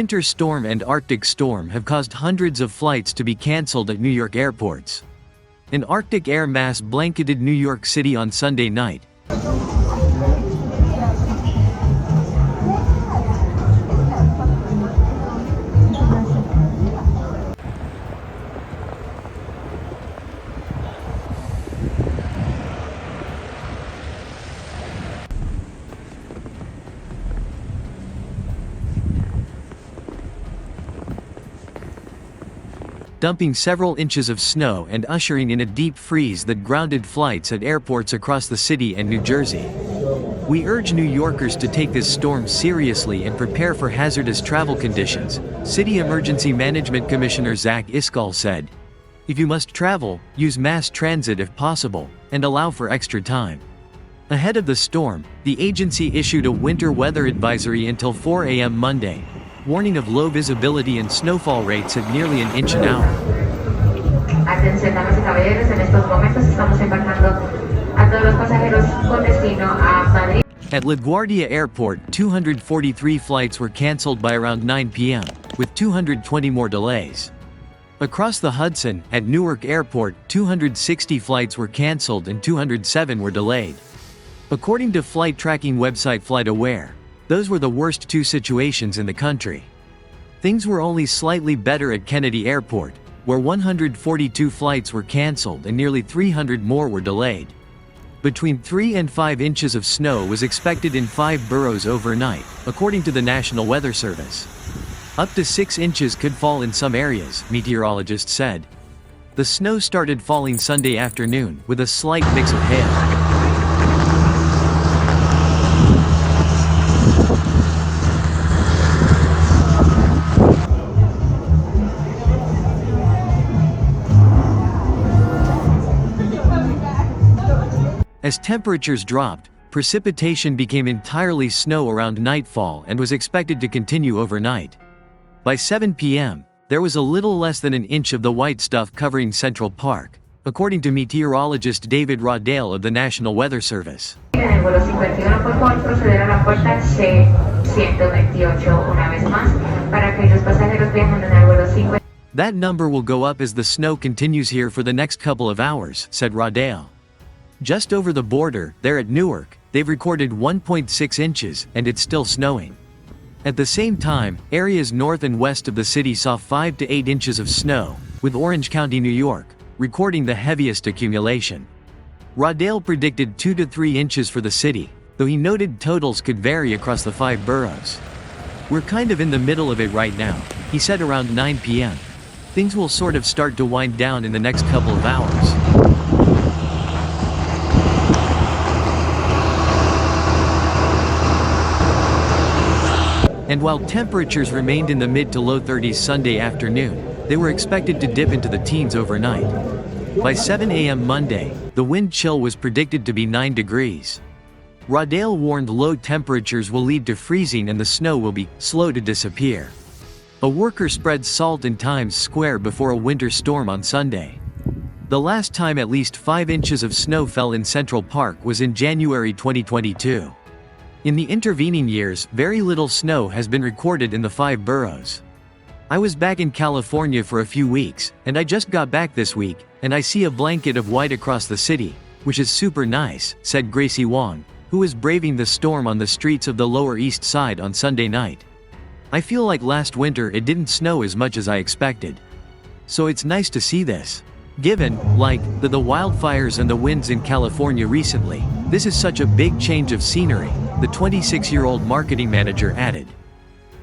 winter storm and Arctic storm have caused hundreds of flights to be cancelled at New York airports. An Arctic air mass blanketed New York City on Sunday night. Dumping several inches of snow and ushering in a deep freeze that grounded flights at airports across the city and New Jersey. We urge New Yorkers to take this storm seriously and prepare for hazardous travel conditions, City Emergency Management Commissioner Zach Iscall said. If you must travel, use mass transit if possible, and allow for extra time. Ahead of the storm, the agency issued a winter weather advisory until 4 a.m. Monday, warning of low visibility and snowfall rates at nearly an inch an hour. Atención, damas y caballeros, en estos momentos estamos embarcando a todos los pasajeros con destino a Madrid. At LaGuardia Airport, 243 flights were cancelled by around 9 p.m., with 220 more delays. Across the Hudson, at Newark Airport, 260 flights were cancelled and 207 were delayed. According to flight tracking website FlightAware, those were the worst two situations in the country. Things were only slightly better at Kennedy Airport, where 142 flights were cancelled and nearly 300 more were delayed. Between 3 and 5 inches of snow was expected in 5 boroughs overnight, according to the National Weather Service. Up to 6 inches could fall in some areas, meteorologists said. The snow started falling Sunday afternoon, with a slight mix of hail. As temperatures dropped, precipitation became entirely snow around nightfall and was expected to continue overnight. By 7 p.m., there was a little less than an inch of the white stuff covering Central Park, according to meteorologist David Rodale of the National Weather Service. That number will go up as the snow continues here for the next couple of hours, said Rodale. Just over the border, there at Newark, they've recorded 1.6 inches, and it's still snowing. At the same time, areas north and west of the city saw 5 to 8 inches of snow, with Orange County, New York, recording the heaviest accumulation. Rodale predicted 2 to 3 inches for the city, though he noted totals could vary across the 5 boroughs. We're kind of in the middle of it right now, he said around 9 p.m. Things will sort of start to wind down in the next couple of hours. And while temperatures remained in the mid to low 30s Sunday afternoon, they were expected to dip into the teens overnight. By 7 a.m. Monday, the wind chill was predicted to be 9 degrees. Rodale warned low temperatures will lead to freezing and the snow will be slow to disappear. A worker spread salt in Times Square before a winter storm on Sunday. The last time at least 5 inches of snow fell in Central Park was in January 2022. In the intervening years, very little snow has been recorded in the 5 boroughs. I was back in California for a few weeks, and I just got back this week, and I see a blanket of white across the city, which is super nice, said Gracie Wong, who was braving the storm on the streets of the Lower East Side on Sunday night. I feel like last winter it didn't snow as much as I expected. So it's nice to see this. Given, like, the wildfires and the winds in California recently, this is such a big change of scenery, the 26-year-old marketing manager added.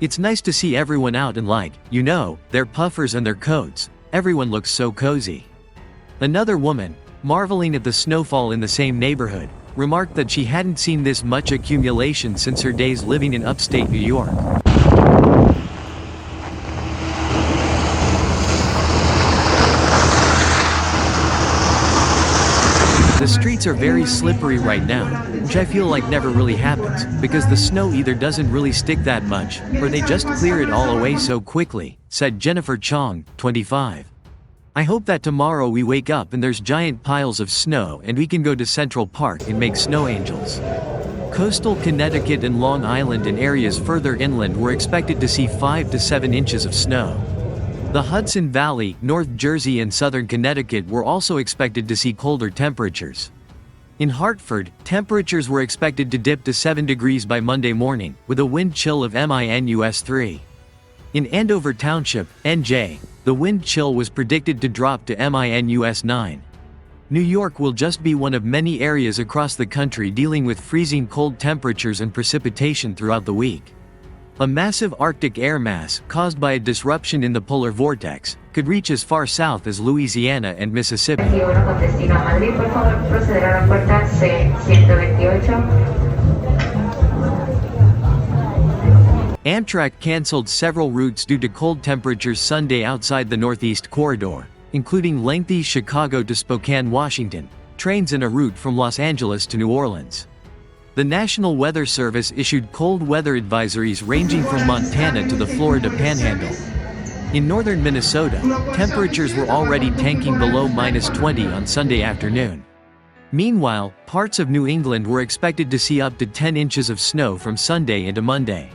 It's nice to see everyone out and their puffers and their coats, everyone looks so cozy. Another woman, marveling at the snowfall in the same neighborhood, remarked that she hadn't seen this much accumulation since her days living in upstate New York. The streets are very slippery right now, which I feel like never really happens, because the snow either doesn't really stick that much, or they just clear it all away so quickly, said Jennifer Chong, 25. I hope that tomorrow we wake up and there's giant piles of snow and we can go to Central Park and make snow angels. Coastal Connecticut and Long Island and areas further inland were expected to see 5 to 7 inches of snow. The Hudson Valley, North Jersey and southern Connecticut were also expected to see colder temperatures. In Hartford, temperatures were expected to dip to 7 degrees by Monday morning, with a wind chill of -3. In Andover Township, NJ, the wind chill was predicted to drop to -9. New York will just be one of many areas across the country dealing with freezing cold temperatures and precipitation throughout the week. A massive Arctic air mass, caused by a disruption in the polar vortex, could reach as far south as Louisiana and Mississippi. Amtrak canceled several routes due to cold temperatures Sunday outside the Northeast Corridor, including lengthy Chicago to Spokane, Washington, trains and a route from Los Angeles to New Orleans. The National Weather Service issued cold weather advisories ranging from Montana to the Florida Panhandle. In northern Minnesota, temperatures were already tanking below -20 on Sunday afternoon. Meanwhile, parts of New England were expected to see up to 10 inches of snow from Sunday into Monday.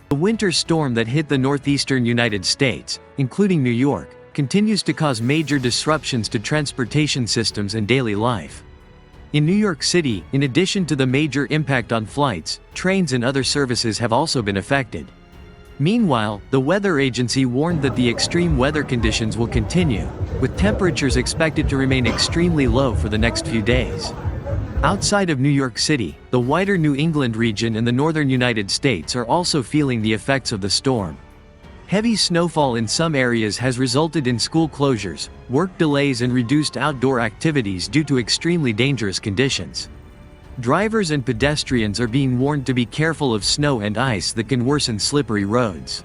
The winter storm that hit the northeastern United States, including New York, continues to cause major disruptions to transportation systems and daily life. In New York City, in addition to the major impact on flights, trains and other services have also been affected. Meanwhile, the weather agency warned that the extreme weather conditions will continue, with temperatures expected to remain extremely low for the next few days. Outside of New York City, the wider New England region and the northern United States are also feeling the effects of the storm. Heavy snowfall in some areas has resulted in school closures, work delays and reduced outdoor activities due to extremely dangerous conditions. Drivers and pedestrians are being warned to be careful of snow and ice that can worsen slippery roads.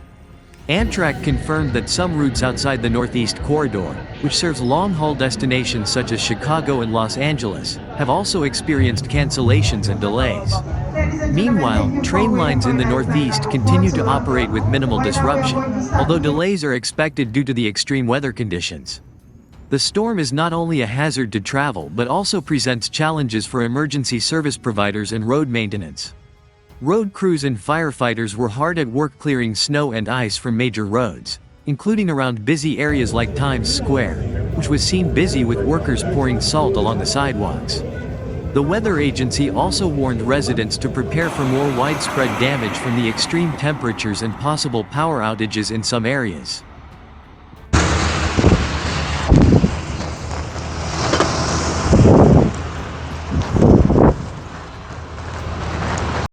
Amtrak confirmed that some routes outside the Northeast Corridor, which serves long-haul destinations such as Chicago and Los Angeles, have also experienced cancellations and delays. Meanwhile, train lines in the Northeast continue to operate with minimal disruption, although delays are expected due to the extreme weather conditions. The storm is not only a hazard to travel but also presents challenges for emergency service providers and road maintenance. Road crews and firefighters were hard at work clearing snow and ice from major roads, including around busy areas like Times Square, which was seen busy with workers pouring salt along the sidewalks. The weather agency also warned residents to prepare for more widespread damage from the extreme temperatures and possible power outages in some areas.